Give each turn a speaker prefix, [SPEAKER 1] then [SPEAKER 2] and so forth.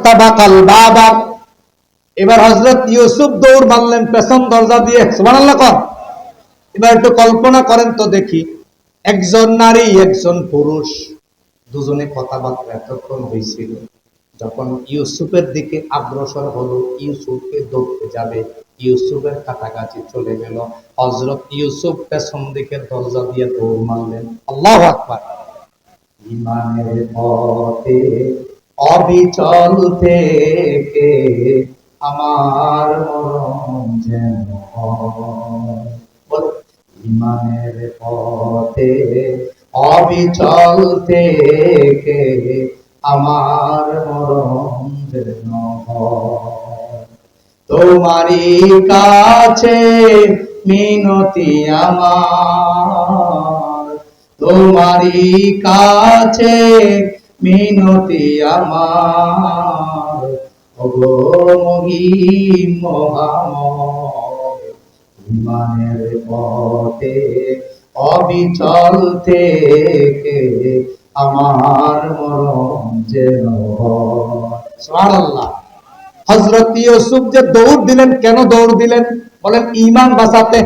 [SPEAKER 1] ফাস্তাবাকাল বাবা, এবার হযরত ইউসুফ দৌড় মারলেন পেছন দরজা দিয়ে। সুবহানাল্লাহ কর। এবার একটু কল্পনা করেন তো দেখি, একজন নারী একজন পুরুষ দুজনে কথাবার্তা এতক্ষণ হয়েছিল, যখন ইউসুফের দিকে অগ্রসর হলো, ইউসুফকে ধরতে যাবে, ইউসুফের কাছাকাছি চলে গেল, হযরত ইউসুফ পেছন দিকে দরজা দিয়ে দৌড় মারলেন। আল্লাহু আকবার। ইমানের পথে অবিচল থেকে আমার মরণ যেন হয়। বলো, ইমানের পথে অবিচল থেকে আমার মরণ যেন হয়। তোমারই কাছে মিনতি আমার, তোমারই কাছে মিনতি আমার, ওগো মহিম মহাময়। ইমানের পথে অবিচল থেকে আমার মরণ যেন হয়। সুবহানাল্লাহ। হযরত ইউসুফ যে দৌড় দিলেন, কেন দৌড় দিলেন বলেন? ঈমান বাঁচাতে।